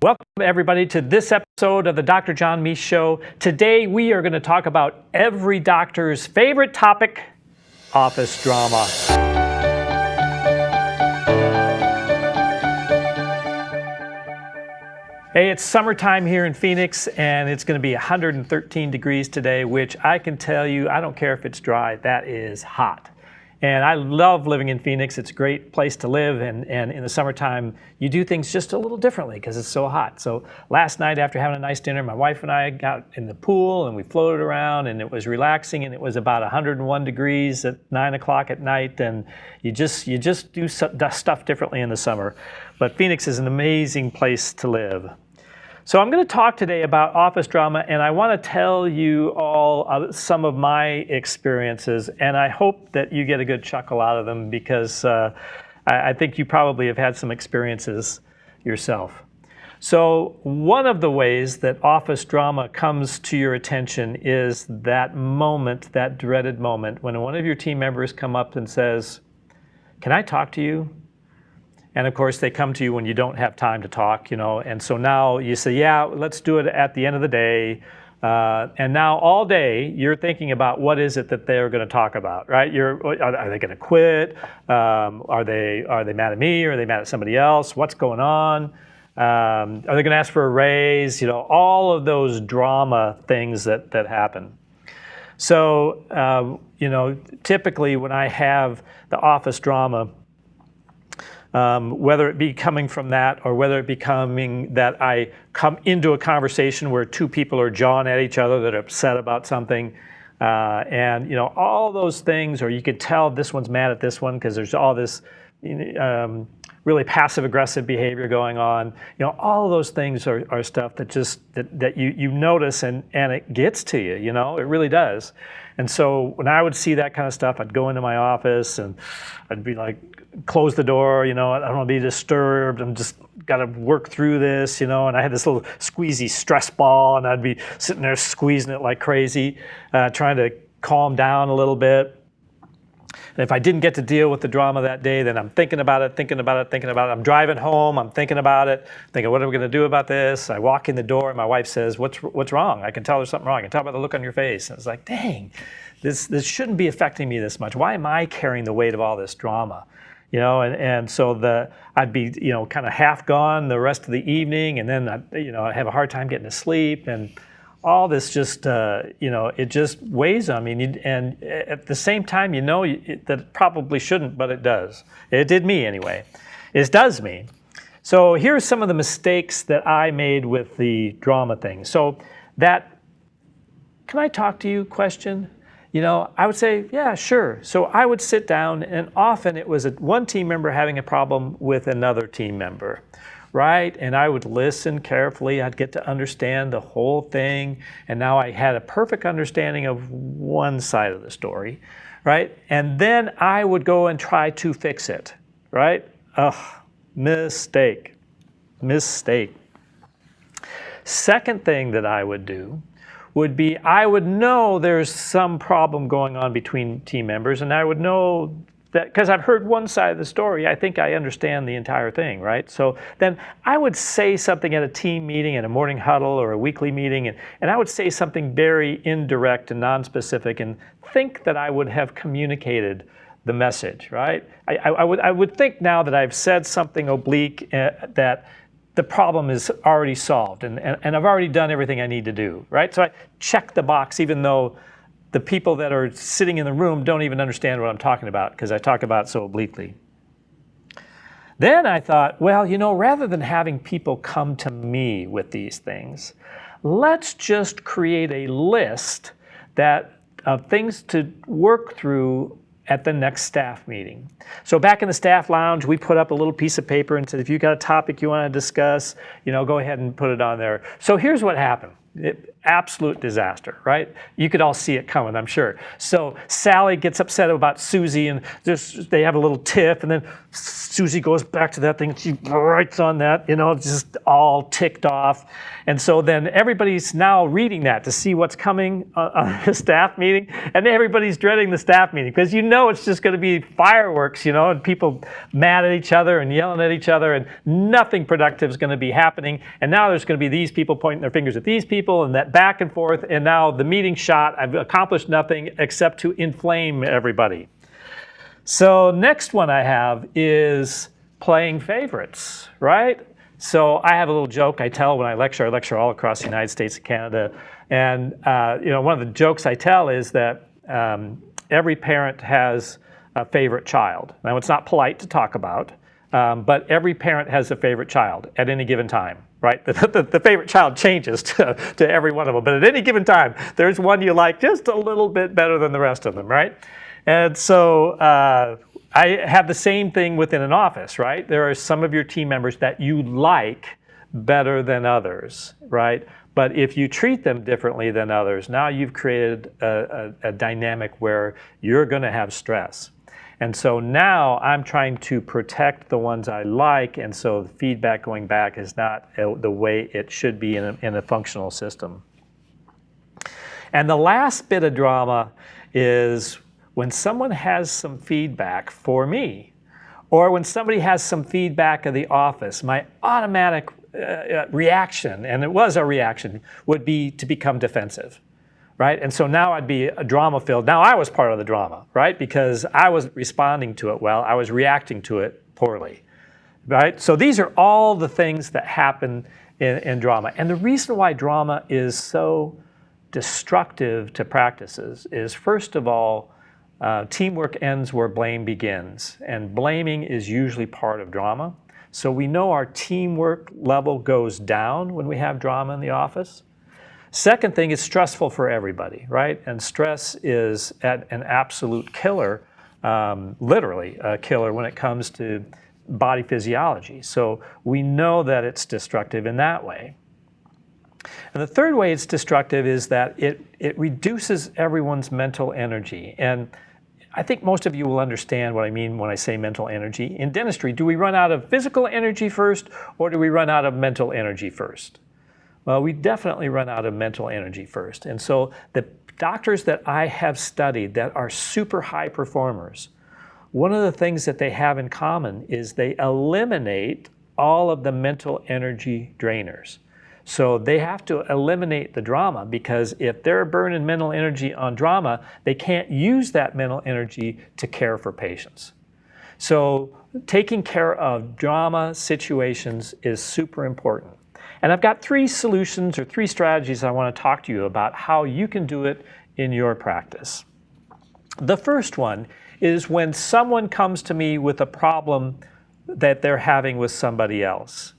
Welcome everybody to this episode of the Dr. John Meis Show. Today we are going to talk about every doctor's favorite topic, office drama. Hey, it's summertime here in Phoenix and it's going to be 113 degrees today, which I can tell you, I don't care if it's dry, that is hot. And I love living in Phoenix. It's a great place to live, and in the summertime, you do things just a little differently because it's so hot. So last night after having a nice dinner, my wife and I got in the pool and we floated around and it was relaxing, and it was about 101 degrees at 9 o'clock at night, and you just do stuff differently in the summer. But Phoenix is an amazing place to live. So I'm going to talk today about office drama, and I want to tell you all some of my experiences, and I hope that you get a good chuckle out of them because I think you probably have had some experiences yourself. So one of the ways that office drama comes to your attention is that moment, that dreaded moment, when one of your team members come up and says, "Can I talk to you?" And of course, they come to you when you don't have time to talk, and so now you say, yeah, let's do it at the end of the day. And now all day, you're thinking about what is it that they're going to talk about, right? Are they going to quit? Are they mad at me? Or are they mad at somebody else? What's going on? Are they going to ask for a raise? All of those drama things that happen. So, typically when I have the office drama, whether it be coming from that or whether it be coming that I come into a conversation where two people are jawing at each other that are upset about something, and all those things, or you could tell this one's mad at this one because there's all this really passive-aggressive behavior going on. All of those things are stuff that you notice and it gets to you. It really does. And so when I would see that kind of stuff, I'd go into my office and I'd be like, close the door, I don't want to be disturbed. I'm just got to work through this, and I had this little squeezy stress ball, and I'd be sitting there squeezing it like crazy, trying to calm down a little bit. And if I didn't get to deal with the drama that day, then I'm thinking about it. I'm driving home, I'm thinking about it, thinking, what are we going to do about this? I walk in the door, and my wife says, what's wrong? I can tell there's something wrong. I can tell by the look on your face. And it's like, dang, this shouldn't be affecting me this much. Why am I carrying the weight of all this drama? And so I'd be, kind of half gone the rest of the evening, and then I'd have a hard time getting to sleep, and all this just, it just weighs on me. And at the same time, that it probably shouldn't, but it does. It did me anyway. It does me. So here's some of the mistakes that I made with the drama thing. So that, "Can I talk to you?" question, I would say, yeah, sure. So I would sit down, and often it was one team member having a problem with another team member, right? And I would listen carefully. I'd get to understand the whole thing. And now I had a perfect understanding of one side of the story, right? And then I would go and try to fix it, right? Mistake. Second thing that I would do would be I would know there's some problem going on between team members, and I would know that because I've heard one side of the story, I think I understand the entire thing, right? So then I would say something at a team meeting, at a morning huddle or a weekly meeting, and I would say something very indirect and non-specific and think that I would have communicated the message, right? I would think now that I've said something oblique that the problem is already solved, and I've already done everything I need to do, right? So I check the box even though the people that are sitting in the room don't even understand what I'm talking about because I talk about it so obliquely. Then I thought, well, rather than having people come to me with these things, let's just create a list of things to work through at the next staff meeting. So back in the staff lounge, we put up a little piece of paper and said, if you've got a topic you want to discuss, go ahead and put it on there. So here's what happened. Absolute disaster, right? You could all see it coming, I'm sure. So Sally gets upset about Susie, and they have a little tiff, and then Susie goes back to that thing, and she writes on that, just all ticked off. And so then everybody's now reading that to see what's coming on the staff meeting, and everybody's dreading the staff meeting because it's just going to be fireworks, and people mad at each other and yelling at each other, and nothing productive is going to be happening. And now there's going to be these people pointing their fingers at these people, and that back and forth, and now the meeting shot. I've accomplished nothing except to inflame everybody. So next one I have is playing favorites, right? So I have a little joke I tell when I lecture all across the United States and Canada. And one of the jokes I tell is that every parent has a favorite child. Now, it's not polite to talk about, but every parent has a favorite child at any given time, right? The favorite child changes to every one of them, but at any given time, there's one you like just a little bit better than the rest of them, right? And so I have the same thing within an office, right? There are some of your team members that you like better than others, right? But if you treat them differently than others, now you've created a dynamic where you're going to have stress. And so now I'm trying to protect the ones I like, and so the feedback going back is not the way it should be in a functional system. And the last bit of drama is when someone has some feedback for me, or when somebody has some feedback of the office, my automatic reaction, and it was a reaction, would be to become defensive, right? And so now I'd be a drama-filled. Now I was part of the drama, right? Because I wasn't responding to it well, I was reacting to it poorly, right? So these are all the things that happen in drama. And the reason why drama is so destructive to practices is, first of all, teamwork ends where blame begins, and blaming is usually part of drama. So we know our teamwork level goes down when we have drama in the office. Second thing, it's stressful for everybody, right? And stress is an absolute killer, literally a killer when it comes to body physiology. So we know that it's destructive in that way. And the third way it's destructive is that it reduces everyone's mental energy. And I think most of you will understand what I mean when I say mental energy. In dentistry, do we run out of physical energy first, or do we run out of mental energy first? Well, we definitely run out of mental energy first. And so the doctors that I have studied that are super high performers, one of the things that they have in common is they eliminate all of the mental energy drainers. So they have to eliminate the drama, because if they're burning mental energy on drama, they can't use that mental energy to care for patients. So taking care of drama situations is super important. And I've got 3 solutions or 3 strategies I want to talk to you about how you can do it in your practice. The first one is when someone comes to me with a problem that they're having with somebody else.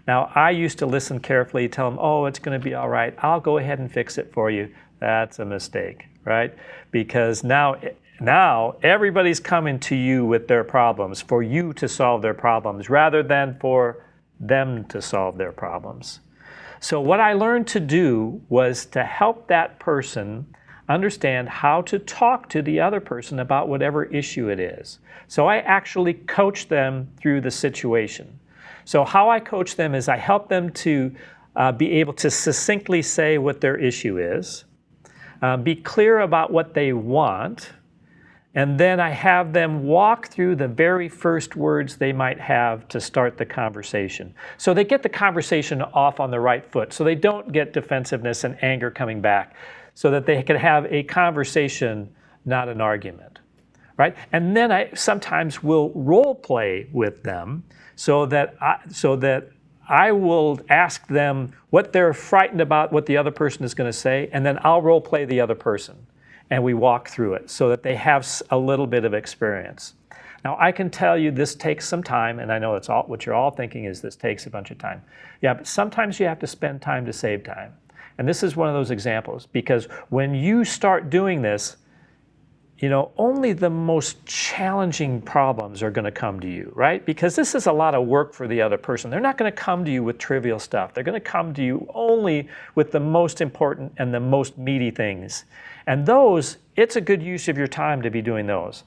Now, I used to listen carefully, tell them, oh, it's going to be all right. I'll go ahead and fix it for you. That's a mistake, right? Because now everybody's coming to you with their problems for you to solve their problems rather than for them to solve their problems. So what I learned to do was to help that person understand how to talk to the other person about whatever issue it is. So I actually coach them through the situation. So how I coach them is I help them to be able to succinctly say what their issue is, be clear about what they want, and then I have them walk through the very first words they might have to start the conversation. So they get the conversation off on the right foot, so they don't get defensiveness and anger coming back, so that they can have a conversation, not an argument, right? And then I sometimes will role play with them so that I will ask them what they're frightened about, what the other person is going to say, and then I'll role play the other person. And we walk through it so that they have a little bit of experience. Now, I can tell you this takes some time, and I know it's all, what you're all thinking is this takes a bunch of time. Yeah, but sometimes you have to spend time to save time. And this is one of those examples, because when you start doing this, only the most challenging problems are going to come to you, right? Because this is a lot of work for the other person. They're not going to come to you with trivial stuff. They're going to come to you only with the most important and the most meaty things. And those, it's a good use of your time to be doing those.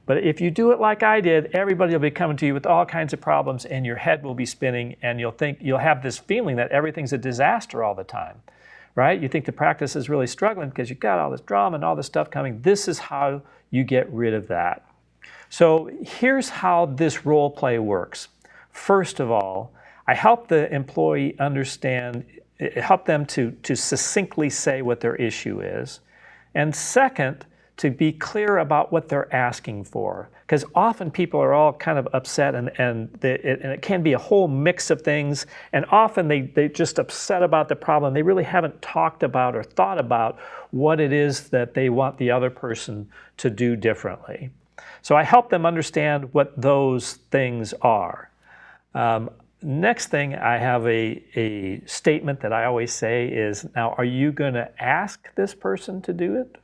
But if you do it like I did, everybody will be coming to you with all kinds of problems, and your head will be spinning, and you'll have this feeling that everything's a disaster all the time. Right? You think the practice is really struggling because you've got all this drama and all this stuff coming. This is how you get rid of that. So here's how this role play works. First of all, I help the employee understand, help them to succinctly say what their issue is. And second, to be clear about what they're asking for. Because often people are all kind of upset, and it can be a whole mix of things, and often they're just upset about the problem. They really haven't talked about or thought about what it is that they want the other person to do differently. So I help them understand what those things are. Next thing, I have a statement that I always say is, now, are you going to ask this person to do it?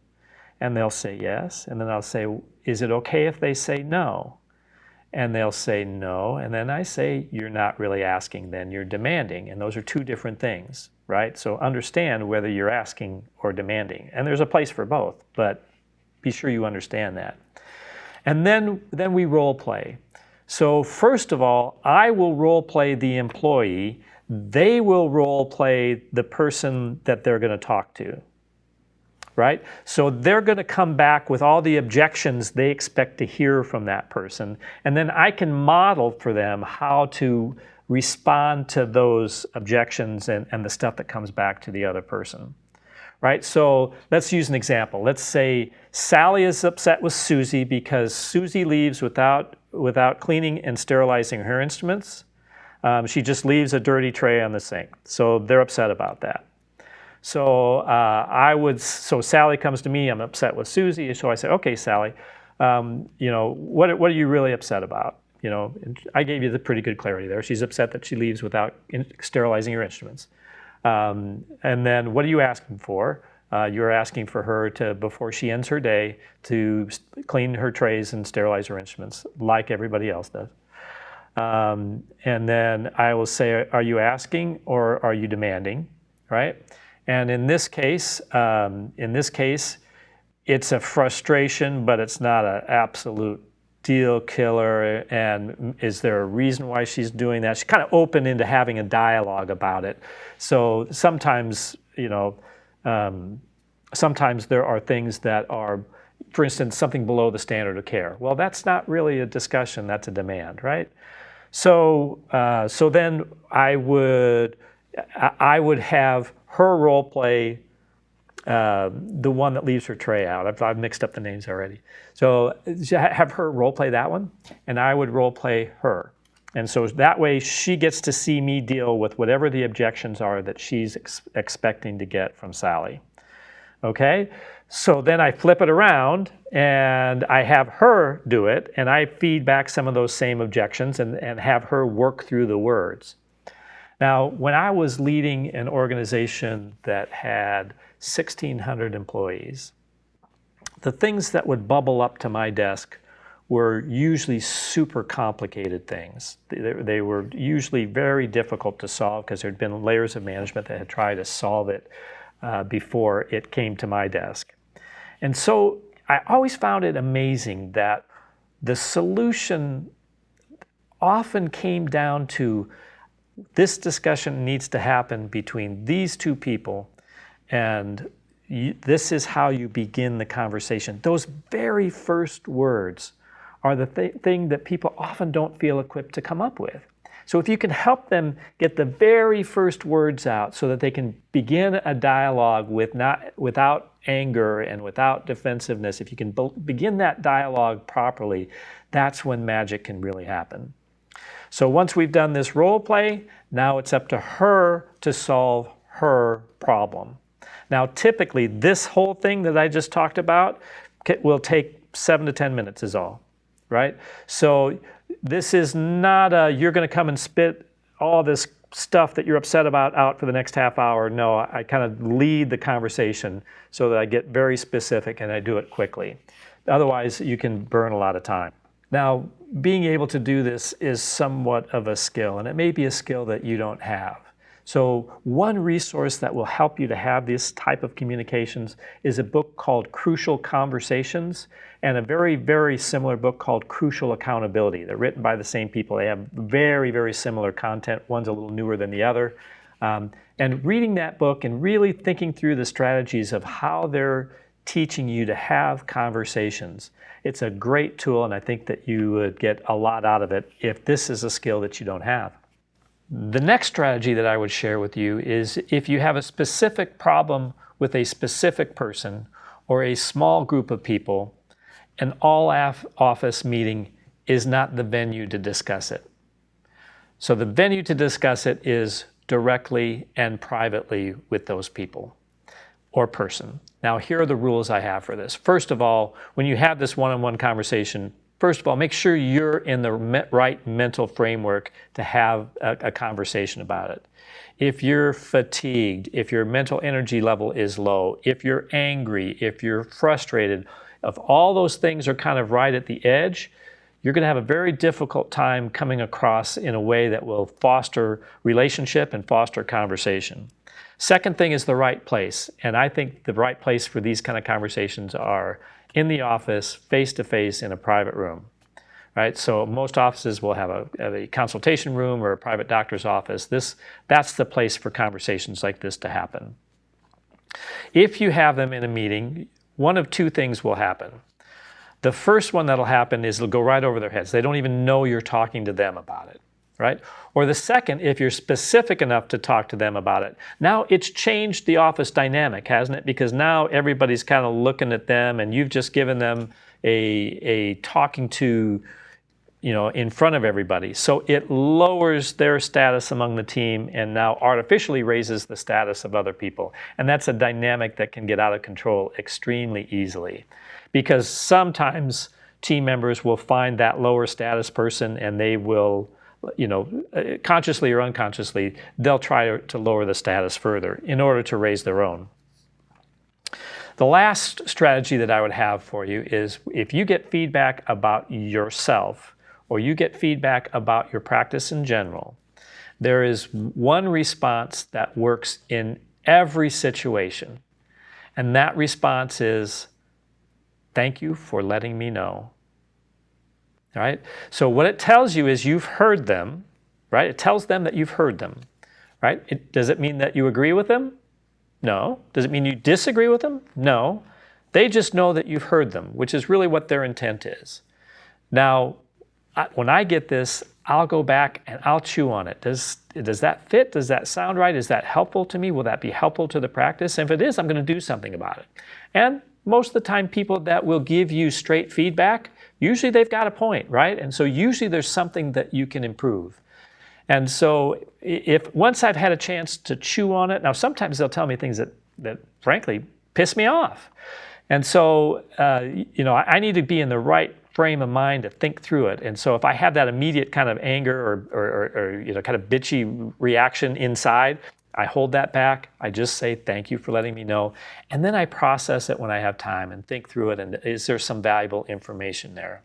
And they'll say yes, and then I'll say, is it okay if they say no? And they'll say no, and then I say, you're not really asking, then you're demanding. And those are two different things, right? So understand whether you're asking or demanding. And there's a place for both, but be sure you understand that. And then we role play. So first of all, I will role play the employee. They will role play the person that they're going to talk to. Right? So they're going to come back with all the objections they expect to hear from that person. And then I can model for them how to respond to those objections and the stuff that comes back to the other person. Right? So let's use an example. Let's say Sally is upset with Susie because Susie leaves without cleaning and sterilizing her instruments. She just leaves a dirty tray on the sink. So they're upset about that. So so Sally comes to me, I'm upset with Susie, so I say, okay, Sally, what are you really upset about? And I gave you the pretty good clarity there. She's upset that she leaves without sterilizing her instruments. And then what are you asking for? You're asking for her to, before she ends her day, to clean her trays and sterilize her instruments like everybody else does. And then I will say, are you asking or are you demanding, right? And in this case, it's a frustration, but it's not an absolute deal killer. And is there a reason why she's doing that? She's kind of open into having a dialogue about it. So sometimes, sometimes there are things that are, for instance, something below the standard of care. Well, that's not really a discussion, that's a demand, right? So then I would have her role play the one that leaves her tray out. I've mixed up the names already. So have her role play that one, and I would role play her. And so that way she gets to see me deal with whatever the objections are that she's expecting to get from Sally. Okay? So then I flip it around and I have her do it, and I feed back some of those same objections and have her work through the words. Now, when I was leading an organization that had 1,600 employees, the things that would bubble up to my desk were usually super complicated things. They were usually very difficult to solve because there had been layers of management that had tried to solve it before it came to my desk. And so I always found it amazing that the solution often came down to this discussion needs to happen between these two people, and this is how you begin the conversation. Those very first words are the thing that people often don't feel equipped to come up with. So if you can help them get the very first words out so that they can begin a dialogue without anger and without defensiveness, if you can begin that dialogue properly, that's when magic can really happen. So once we've done this role play, now it's up to her to solve her problem. Now typically this whole thing that I just talked about will take 7 to 10 minutes is all, right? So this is not you're going to come and spit all this stuff that you're upset about out for the next half hour. No, I kind of lead the conversation so that I get very specific and I do it quickly. Otherwise, you can burn a lot of time. Now, being able to do this is somewhat of a skill, and it may be a skill that you don't have. So one resource that will help you to have this type of communications is a book called Crucial Conversations, and a very, very similar book called Crucial Accountability. They're written by the same people. They have very, very similar content. One's a little newer than the other. And reading that book and really thinking through the strategies of how they're teaching you to have conversations, it's a great tool, and I think that you would get a lot out of it if this is a skill that you don't have. The next strategy that I would share with you is if you have a specific problem with a specific person or a small group of people, an all-office meeting is not the venue to discuss it. So the venue to discuss it is directly and privately with those people or person. Now, here are the rules I have for this. First of all, when you have this one-on-one conversation, first of all, make sure you're in the right mental framework to have a conversation about it. If you're fatigued, if your mental energy level is low, if you're angry, if you're frustrated, if all those things are kind of right at the edge, you're going to have a very difficult time coming across in a way that will foster relationship and foster conversation. Second thing is the right place. And I think the right place for these kind of conversations are in the office, face-to-face in a private room, right? So most offices will have a consultation room or a private doctor's office. That's the place for conversations like this to happen. If you have them in a meeting, one of two things will happen. The first one that'll happen is it'll go right over their heads. They don't even know you're talking to them about it, right? Or the second, if you're specific enough to talk to them about it, now it's changed the office dynamic, hasn't it? Because now everybody's kind of looking at them and you've just given them a talking to, in front of everybody. So it lowers their status among the team and now artificially raises the status of other people. And that's a dynamic that can get out of control extremely easily. Because sometimes team members will find that lower status person and they will, consciously or unconsciously, they'll try to lower the status further in order to raise their own. The last strategy that I would have for you is if you get feedback about yourself or you get feedback about your practice in general, there is one response that works in every situation. And that response is, thank you for letting me know. All right? So what it tells you is you've heard them, right? It tells them that you've heard them, right? Does it mean that you agree with them? No. Does it mean you disagree with them? No. They just know that you've heard them, which is really what their intent is. Now, when I get this, I'll go back and I'll chew on it. Does that fit? Does that sound right? Is that helpful to me? Will that be helpful to the practice? And if it is, I'm going to do something about it. And most of the time, people that will give you straight feedback, usually they've got a point, right? And so usually there's something that you can improve. And so if once I've had a chance to chew on it, now sometimes they'll tell me things that frankly piss me off. And so, I need to be in the right frame of mind to think through it. And so if I have that immediate kind of anger or kind of bitchy reaction inside, I hold that back. I just say, thank you for letting me know. And then I process it when I have time and think through it. And is there some valuable information there?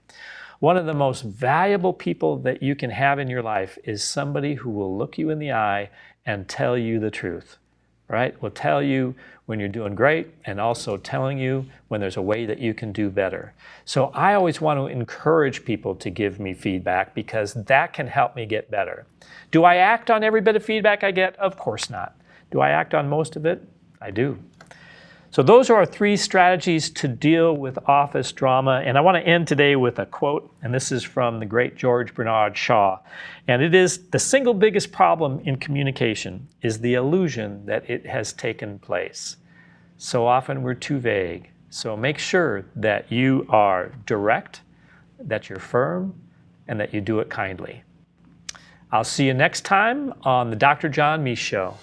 One of the most valuable people that you can have in your life is somebody who will look you in the eye and tell you the truth, right? Will tell you when you're doing great and also telling you when there's a way that you can do better. So I always want to encourage people to give me feedback because that can help me get better. Do I act on every bit of feedback I get? Of course not. Do I act on most of it? I do. So those are our 3 strategies to deal with office drama. And I want to end today with a quote, and this is from the great George Bernard Shaw. And it is, the single biggest problem in communication is the illusion that it has taken place. So often we're too vague. So make sure that you are direct, that you're firm, and that you do it kindly. I'll see you next time on the Dr. Meis Show.